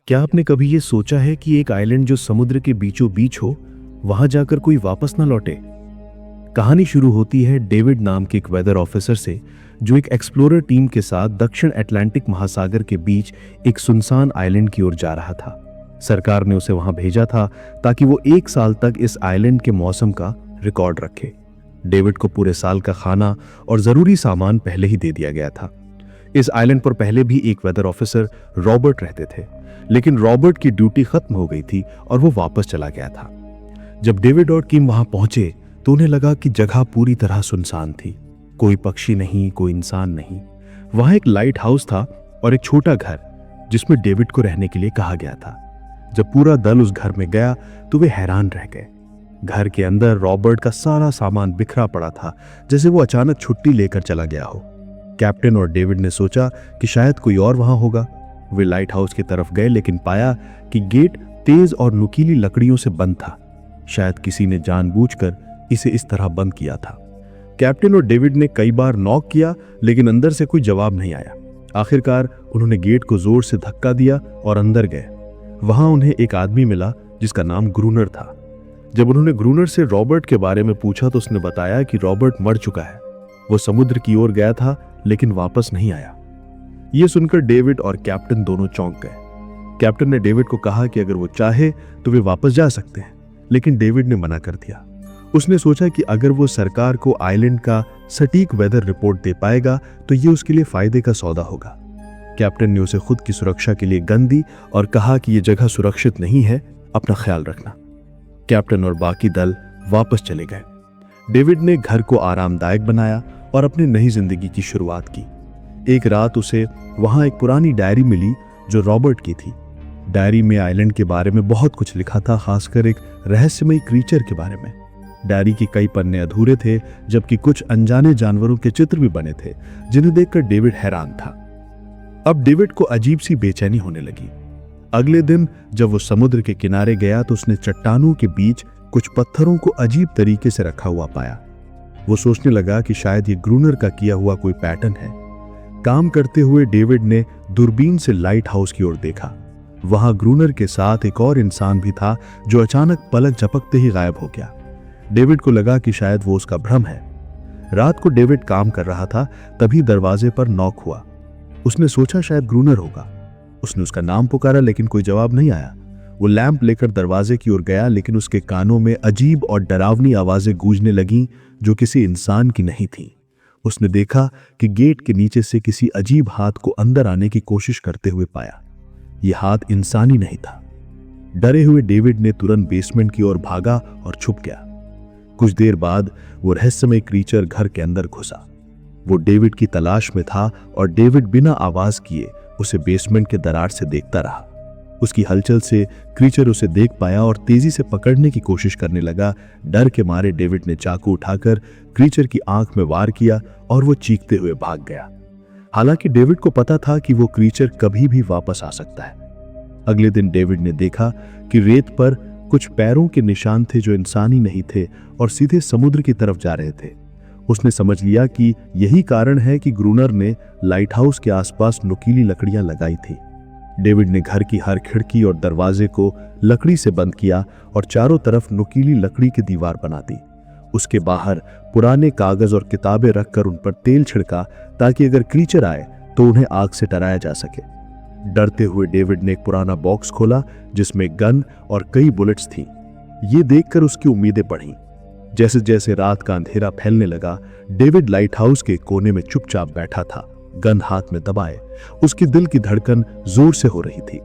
क्या आपने कभी ये सोचा है कि एक आइलैंड जो समुद्र के बीचों बीच हो, वहां जाकर कोई वापस ना लौटे? कहानी शुरू होती है डेविड नाम के एक वेदर ऑफिसर से, जो एक एक्सप्लोरर टीम के साथ दक्षिण अटलांटिक महासागर के बीच एक सुनसान आइलैंड की ओर जा रहा था। सरकार ने उसे वहां भेजा था ताकि वो 1 साल तक इस आइलैंड के मौसम का रिकॉर्ड रखे। डेविड को पूरे साल का खाना और जरूरी सामान पहले ही दे दिया गया था। इस आइलैंड पर पहले भी एक वेदर ऑफिसर रॉबर्ट रहते थे, लेकिन रॉबर्ट की ड्यूटी खत्म हो गई थी और वो वापस चला गया था। जब डेविड और किम वहां पहुंचे तो उन्हें लगा कि जगह पूरी तरह सुनसान थी। कोई पक्षी नहीं, कोई इंसान नहीं। वहां एक लाइट हाउस था और एक छोटा घर जिसमें डेविड को रहने के लिए कहा गया था। जब पूरा दल उस घर में गया तो वे हैरान रह गए। घर के अंदर रॉबर्ट का सारा सामान बिखरा पड़ा था, जैसे वो अचानक छुट्टी लेकर चला गया हो। कैप्टन और डेविड ने सोचा कि शायद कोई और वहां होगा। वे लाइट हाउस की तरफ गए, लेकिन पाया कि गेट तेज और नुकीली लकड़ियों से बंद था। शायद किसी ने जानबूझकर इसे इस तरह बंद किया था। कैप्टन और डेविड ने कई बार नॉक किया, लेकिन अंदर से कोई जवाब नहीं आया। आखिरकार उन्होंने गेट को जोर से धक्का दिया और अंदर गए। वहां उन्हें एक आदमी मिला जिसका नाम ग्रूनर था। जब उन्होंने ग्रूनर से रॉबर्ट के बारे में पूछा तो उसने बताया कि रॉबर्ट मर चुका है। वो समुद्र की ओर गया था लेकिन वापस नहीं आया। यह सुनकर डेविड और कैप्टन दोनों चौंक गए। कैप्टन ने डेविड को कहा कि अगर वो चाहे तो वे वापस जा सकते हैं, लेकिन डेविड ने मना कर दिया। उसने सोचा कि अगर वो सरकार को आइलैंड का सटीक वेदर रिपोर्ट दे पाएगा तो ये उसके लिए फायदे का सौदा होगा। कैप्टन ने उसे खुद की सुरक्षा के लिए गन दी और कहा कि यह जगह सुरक्षित नहीं है, अपना ख्याल रखना। कैप्टन और बाकी दल वापस चले गए। डेविड ने घर को आरामदायक बनाया और अपनी नई जिंदगी की शुरुआत की। एक रात उसे वहां एक पुरानी डायरी मिली जो रॉबर्ट की थी। डायरी में आइलैंड के बारे में बहुत कुछ लिखा था, खासकर एक रहस्यमयी क्रीचर के बारे में। डायरी के कई पन्ने अधूरे थे, जबकि कुछ अनजाने जानवरों के चित्र भी बने थे, जिन्हें देखकर डेविड हैरान था। अब डेविड को अजीब सी बेचैनी होने लगी। अगले दिन जब वो समुद्र के किनारे गया तो उसने चट्टानों के बीच कुछ पत्थरों को अजीब तरीके से रखा हुआ पाया। वो सोचने लगा कि शायद ये ग्रूनर का किया हुआ कोई पैटर्न है। काम करते हुए डेविड ने दूरबीन से लाइट हाउस की ओर देखा। वहां ग्रूनर के साथ एक और इंसान भी था जो अचानक पलक झपकते ही गायब हो गया। डेविड को लगा कि शायद वो उसका भ्रम है। रात को डेविड काम कर रहा था, तभी दरवाजे पर नॉक हुआ। उसने सोचा शायद ग्रूनर होगा। उसने उसका नाम पुकारा, लेकिन कोई जवाब नहीं आया। वो लैंप लेकर दरवाजे की ओर गया, लेकिन उसके कानों में अजीब और डरावनी आवाजें गूंजने लगीं जो किसी इंसान की नहीं थीं। उसने देखा कि गेट के नीचे से किसी अजीब हाथ को अंदर आने की कोशिश करते हुए पाया। यह हाथ इंसानी नहीं था। डरे हुए डेविड ने तुरंत बेसमेंट की ओर भागा और छुप गया। कुछ देर बाद वो रहस्यमय क्रीचर घर के अंदर घुसा। वो डेविड की तलाश में था और डेविड बिना आवाज किए उसे बेसमेंट के दरार से देखता रहा। उसकी हलचल से क्रीचर उसे देख पाया और तेजी से पकड़ने की कोशिश करने लगा। डर के मारे डेविड ने चाकू उठाकर क्रीचर की आंख में वार किया और वो चीखते हुए भाग गया। हालांकि डेविड को पता था कि वो क्रीचर कभी भी वापस आ सकता है। अगले दिन डेविड ने देखा कि रेत पर कुछ पैरों के निशान थे जो इंसानी नहीं थे और सीधे समुद्र की तरफ जा रहे थे। उसने समझ लिया कि यही कारण है कि ग्रूनर ने लाइट हाउस के आसपास नुकीली लकड़ियां लगाई थी। डेविड ने घर की हर खिड़की और दरवाजे को लकड़ी से बंद किया और चारों तरफ नुकीली लकड़ी की दीवार बना दी। उसके बाहर पुराने कागज और किताबें रखकर उन पर तेल छिड़का ताकि अगर क्रीचर आए तो उन्हें आग से डराया जा सके। डरते हुए डेविड ने एक पुराना बॉक्स खोला जिसमें गन और कई बुलेट्स थी। ये देखकर उसकी उम्मीदें बढ़ीं। जैसे जैसे रात का अंधेरा फैलने लगा, डेविड लाइट हाउस के कोने में चुपचाप बैठा था, गन हाथ में दबाए। उसके दिल की धड़कन जोर से हो रही थी।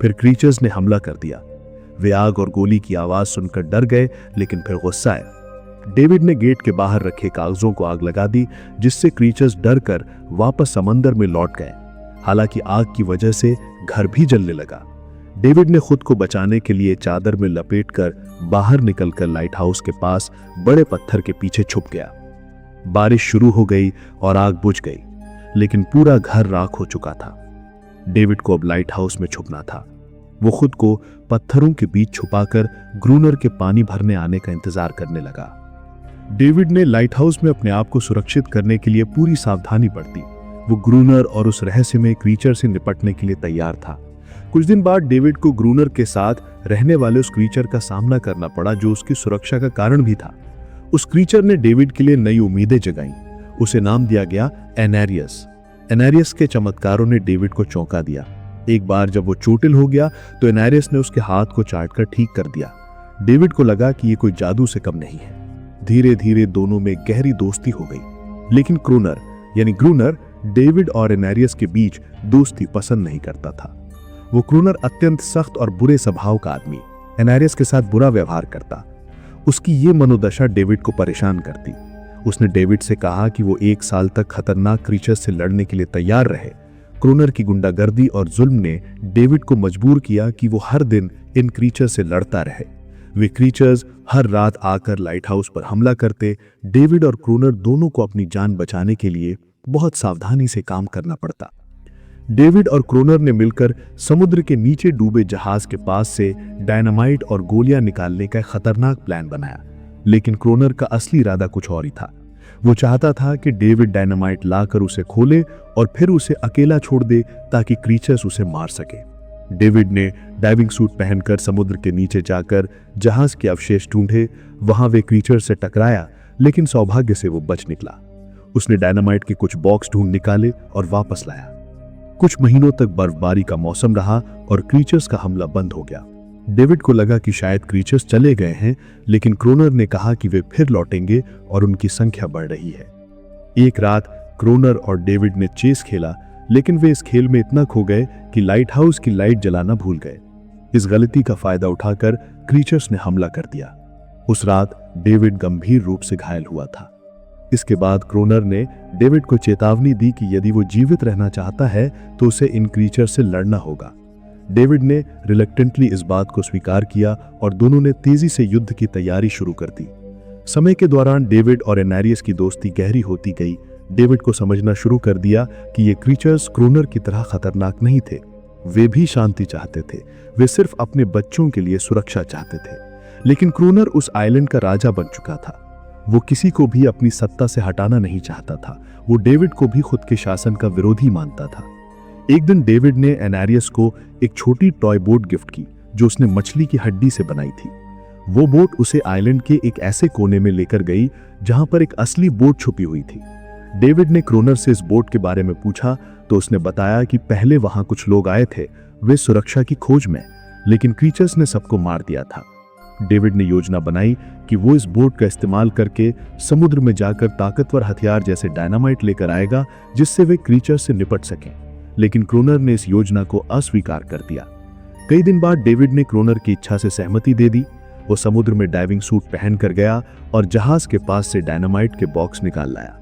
फिर क्रीचर्स ने हमला कर दिया। वे आग और गोली की आवाज सुनकर डर गए, लेकिन फिर गुस्सा आए। डेविड ने गेट के बाहर रखे कागजों को आग लगा दी, जिससे क्रीचर्स डर कर वापस समंदर में लौट गए। हालांकि आग की वजह से घर भी जलने लगा। डेविड ने खुद को बचाने के लिए चादर में लपेटकर बाहर निकलकर लाइट हाउस के पास बड़े पत्थर के पीछे छुप गया। बारिश शुरू हो गई और आग बुझ गई, लेकिन पूरा घर राख हो चुका था। डेविड को अब लाइट हाउस में छुपना था। वो खुद को पत्थरों के बीच छुपाकर ग्रूनर के पानी भरने आने का इंतजार करने लगा। डेविड ने लाइट हाउस में अपने आप को सुरक्षित करने के लिए पूरी सावधानी बरती। वो ग्रूनर और उस रहस्यमय क्रीचर से निपटने के लिए तैयार था। कुछ दिन बाद डेविड को ग्रूनर के साथ रहने वाले उस क्रीचर का सामना करना पड़ा जो उसकी सुरक्षा का कारण भी था। उस क्रीचर ने डेविड के लिए नई उम्मीदें जगाई। उसे नाम दिया गया एनेरियस। एनेरियस के चमत्कारों ने डेविड को चौंका दिया। एक बार जब वो चोटिल हो गया तो एनेरियस ने उसके हाथ को चाटकर ठीक कर दिया। डेविड को लगा कि ये कोई जादू से कम नहीं है। धीरे धीरे दोनों में गहरी दोस्ती हो गई। लेकिन क्रोनर यानी ग्रूनर डेविड और एनेरियस के बीच दोस्ती पसंद नहीं करता था। वो क्रूनर अत्यंत सख्त और बुरे स्वभाव का आदमी, एनेरियस के साथ बुरा व्यवहार करता। उसकी ये मनोदशा डेविड को परेशान करती। उसने डेविड से कहा कि वो 1 साल तक खतरनाक क्रीचर्स से लड़ने के लिए तैयार रहे। क्रूनर की गुंडागर्दी और जुल्म ने डेविड को मजबूर किया कि वो हर दिन इन क्रीचर्स से लड़ता रहे। वे क्रीचर्स हर रात आकर लाइट हाउस पर हमला करते। डेविड और क्रूनर दोनों को अपनी जान बचाने के लिए बहुत सावधानी से काम करना पड़ता। डेविड और क्रोनर ने मिलकर समुद्र के नीचे डूबे जहाज के पास से डायनामाइट और गोलियां निकालने का खतरनाक प्लान बनाया। लेकिन क्रोनर का असली इरादा कुछ और ही था। वो चाहता था कि डेविड डायनामाइट लाकर उसे खोले और फिर उसे अकेला छोड़ दे ताकि क्रीचर्स उसे मार सके। डेविड ने डाइविंग सूट पहनकर समुद्र के नीचे जाकर जहाज के अवशेष ढूंढे। वहां वे क्रीचर्स से टकराया, लेकिन सौभाग्य से वो बच निकला। उसने डायनामाइट के कुछ बॉक्स ढूंढ निकाले और वापस लाया। कुछ महीनों तक बर्फबारी का मौसम रहा और क्रीचर्स का हमला बंद हो गया। डेविड को लगा कि शायद क्रीचर्स चले गए हैं, लेकिन क्रोनर ने कहा कि वे फिर लौटेंगे और उनकी संख्या बढ़ रही है। एक रात क्रोनर और डेविड ने चेस खेला, लेकिन वे इस खेल में इतना खो गए कि लाइट हाउस की लाइट जलाना भूल गए। इस गलती का फायदा उठाकर क्रीचर्स ने हमला कर दिया। उस रात डेविड गंभीर रूप से घायल हुआ था। इसके बाद क्रोनर ने डेविड को चेतावनी दी कि यदि वो जीवित रहना चाहता है तो उसे इन क्रीचर से लड़ना होगा। डेविड ने रिलक्टेंटली इस बात को स्वीकार किया और दोनों ने तेजी से युद्ध की तैयारी शुरू कर दी। समय के दौरान डेविड और एनेरियस की दोस्ती गहरी होती गई। डेविड को समझना शुरू कर दिया कि ये क्रीचर्स क्रोनर की तरह खतरनाक नहीं थे। वे भी शांति चाहते थे। वे सिर्फ अपने बच्चों के लिए सुरक्षा चाहते थे। लेकिन क्रोनर उस आइलैंड का राजा बन चुका था। वो किसी को भी अपनी सत्ता से हटाना नहीं चाहता था। वो डेविड को भी खुद के शासन का विरोधी मानता था। एक दिन डेविड ने एनेरियस को एक छोटी टॉय बोट गिफ्ट की जो उसने मछली की हड्डी से बनाई थी। वो बोट उसे आइलैंड के एक ऐसे कोने में लेकर गई जहां पर एक असली बोट छुपी हुई थी। डेविड ने क्रोनर से इस बोट के बारे में पूछा तो उसने बताया कि पहले वहां कुछ लोग आए थे, वे सुरक्षा की खोज में, लेकिन क्रीचर्स ने सबको मार दिया था। डेविड ने योजना बनाई कि वो इस बोट का इस्तेमाल करके समुद्र में जाकर ताकतवर हथियार जैसे डायनामाइट लेकर आएगा जिससे वे क्रीचर्स से निपट सकें। लेकिन क्रोनर ने इस योजना को अस्वीकार कर दिया। कई दिन बाद डेविड ने क्रोनर की इच्छा से सहमति दे दी। वो समुद्र में डाइविंग सूट पहनकर गया और जहाज के पास से डायनामाइट के बॉक्स निकाल लाया।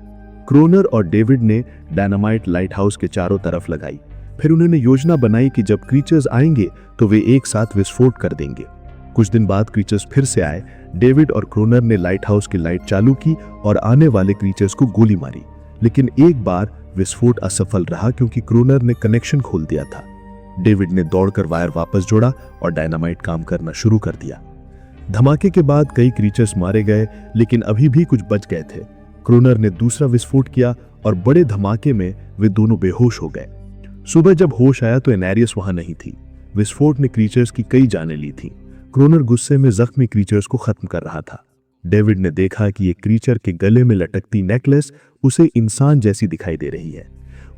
क्रोनर और डेविड ने डायनामाइट लाइट हाउस के चारों तरफ लगाई। फिर उन्होंने योजना बनाई कि जब क्रीचर्स आएंगे तो वे एक साथ विस्फोट कर देंगे। कुछ दिन बाद क्रीचर्स फिर से आए। डेविड और क्रोनर ने लाइट हाउस की लाइट चालू की और आने वाले क्रीचर्स को गोली मारी, लेकिन एक बार विस्फोट असफल रहा क्योंकि क्रोनर ने कनेक्शन खोल दिया था। डेविड ने दौड़कर वायर वापस जोड़ा और डायनामाइट काम करना शुरू कर दिया। धमाके के बाद कई क्रीचर्स मारे गए, लेकिन अभी भी कुछ बच गए थे। क्रोनर ने दूसरा विस्फोट किया और बड़े धमाके में वे दोनों बेहोश हो गए। सुबह जब होश आया तो एनेरियस वहां नहीं थी। विस्फोट ने क्रीचर्स की कई जानें ली थी। क्रोनर गुस्से में जख्मी क्रीचर्स को खत्म कर रहा था। डेविड ने देखा कि एक क्रीचर के गले में लटकती नेकलेस उसे इंसान जैसी दिखाई दे रही है।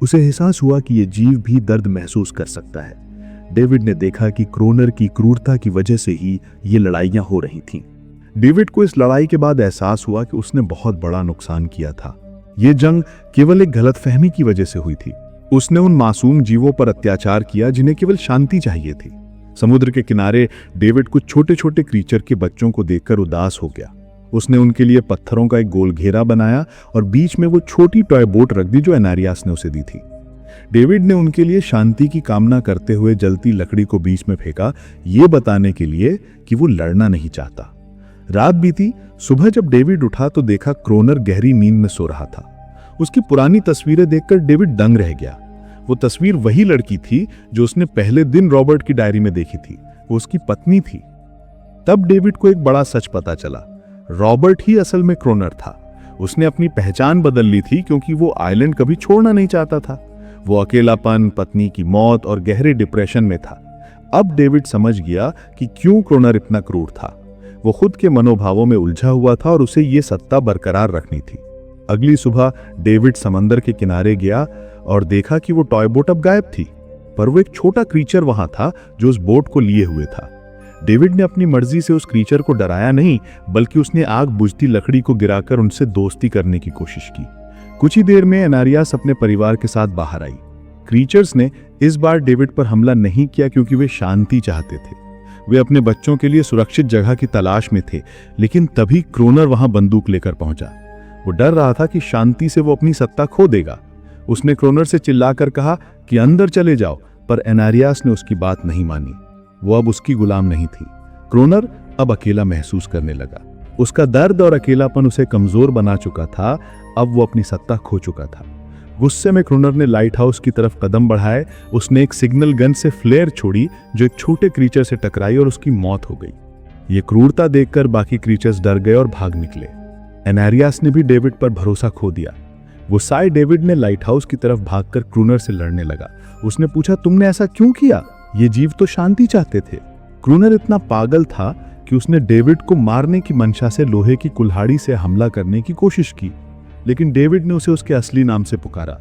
उसे एहसास हुआ कि यह जीव भी दर्द महसूस कर सकता है। डेविड ने देखा कि क्रोनर की क्रूरता की वजह से ही ये लड़ाइयां हो रही थीं। डेविड को इस लड़ाई के बाद एहसास हुआ कि उसने बहुत बड़ा नुकसान किया था। यह जंग केवल एक गलतफहमी की वजह से हुई थी। उसने उन मासूम जीवों पर अत्याचार किया जिन्हें केवल शांति चाहिए थी। समुद्र के किनारे डेविड कुछ छोटे छोटे क्रीचर के बच्चों को देखकर उदास हो गया। उसने उनके लिए पत्थरों का एक गोल घेरा बनाया और बीच में वो छोटी टॉय बोट रख दी जो एनेरियस ने उसे दी थी। डेविड ने उनके लिए शांति की कामना करते हुए जलती लकड़ी को बीच में फेंका, ये बताने के लिए कि वो लड़ना नहीं चाहता। रात बीती। सुबह जब डेविड उठा तो देखा क्रोनर गहरी नींद में सो रहा था। उसकी पुरानी तस्वीरें देखकर डेविड दंग रह गया। वो तस्वीर वही लड़की थी जो उसने पहले दिन रॉबर्ट की डायरी में देखी थी। वो उसकी पत्नी थी। तब डेविड को एक बड़ा सच पता चला। रॉबर्ट ही असल में क्रोनर था। उसने अपनी पहचान बदल ली थी क्योंकि वो आइलैंड कभी छोड़ना नहीं चाहता था। वो अकेलापन, पत्नी की मौत और गहरे डिप्रेशन में था। अब डेविड समझ गया कि क्यों क्रोनर इतना क्रूर था। वो खुद के मनोभावों में उलझा हुआ था और उसे ये सत्ता बरकरार रखनी थी। अगली सुबह डेविड समंदर के किनारे गया और देखा कि वो टॉय बोट अब गायब थी, पर वो एक छोटा क्रीचर वहां था जो उस बोट को लिए हुए था। डेविड ने अपनी मर्जी से उस क्रीचर को डराया नहीं, बल्कि उसने आग बुझती लकड़ी को गिराकर उनसे दोस्ती करने की कोशिश की। कुछ ही देर में एनारियास अपने परिवार के साथ बाहर आई। क्रीचर्स ने इस बार डेविड पर हमला नहीं किया क्योंकि वे शांति चाहते थे। वे अपने बच्चों के लिए सुरक्षित जगह की तलाश में थे, लेकिन तभी क्रोनर वहां बंदूक लेकर पहुंचा। वो डर रहा था कि शांति से वो अपनी सत्ता खो देगा। उसने क्रोनर से चिल्लाकर कहा कि अंदर चले जाओ, पर एनारियास ने उसकी बात नहीं मानी। वो अब उसकी गुलाम नहीं थी। क्रोनर अब अकेला महसूस करने लगा। उसका दर्द और अकेलापन उसे कमजोर बना चुका था। अब वो अपनी सत्ता खो चुका था। गुस्से में क्रोनर ने लाइट हाउस की तरफ कदम बढ़ाए। उसने एक सिग्नल गन से फ्लेयर छोड़ी जो एक छोटे क्रीचर से टकराई और उसकी मौत हो गई। ये क्रूरता देखकर बाकी क्रीचर्स डर गए और भाग निकले। एनारियास ने भी डेविड पर भरोसा खो दिया। गुस्साए डेविड ने लाइट हाउस की तरफ भागकर क्रोनर से लड़ने लगा। उसने पूछा, तुमने ऐसा क्यों किया? ये जीव तो शांति चाहते थे। क्रोनर इतना पागल था कि उसने डेविड को मारने की मंशा से लोहे की कुल्हाड़ी से हमला करने की कोशिश की, लेकिन डेविड ने उसे उसके असली नाम से पुकारा।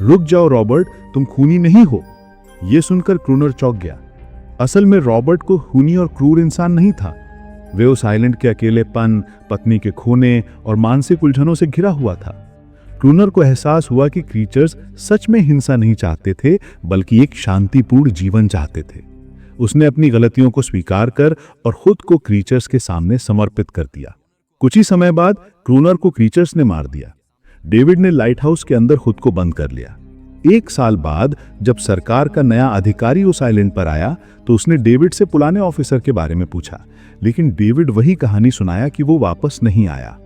रुक जाओ रॉबर्ट, तुम खूनी नहीं हो। यह सुनकर क्रोनर चौंक गया। असल में रॉबर्ट को खूनी और क्रूर इंसान नहीं था। वे उस आइलैंड के अकेलेपन, पत्नी के खोने और मानसिक उलझनों से घिरा हुआ था। क्रोनर को एहसास हुआ कि क्रीचर्स सच में हिंसा नहीं चाहते थे, बल्कि एक शांतिपूर्ण जीवन चाहते थे। उसने अपनी गलतियों को स्वीकार कर और खुद को क्रीचर्स के सामने समर्पित कर दिया। कुछ ही समय बाद क्रोनर को क्रीचर्स ने मार दिया। डेविड ने लाइट हाउस के अंदर खुद को बंद कर लिया। 1 साल बाद जब सरकार का नया अधिकारी उस आइलैंड पर आया तो उसने डेविड से पुराने ऑफिसर के बारे में पूछा, लेकिन डेविड वही कहानी सुनाया कि वो वापस नहीं आया।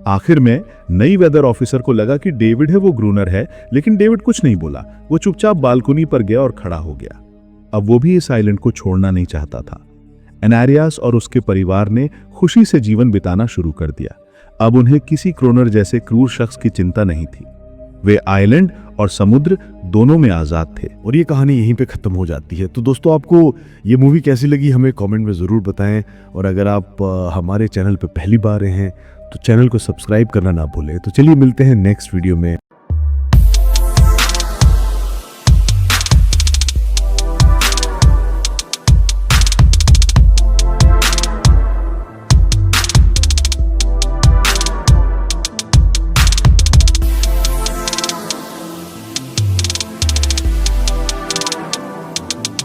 आखिर में नई वेदर ऑफिसर को लगा कि डेविड है वो क्रोनर है, लेकिन डेविड कुछ नहीं बोला। वो चुपचाप बालकनी पर गया और खड़ा हो गया। अब वो भी इस आइलैंड को छोड़ना नहीं चाहता था। एनारियास और उसके परिवार ने खुशी से जीवन बिताना शुरू कर दिया। अब उन्हें किसी क्रोनर जैसे क्रूर शख्स की चिंता नहीं थी। वे आइलैंड और समुद्र दोनों में आजाद थे। और ये कहानी यहीं पे खत्म हो जाती है। तो दोस्तों, आपको ये मूवी कैसी लगी हमें कमेंट में ज़रूर बताएं। और अगर आप हमारे चैनल पे पहली बार हैं तो चैनल को सब्सक्राइब करना ना भूलें। तो चलिए मिलते हैं नेक्स्ट वीडियो में।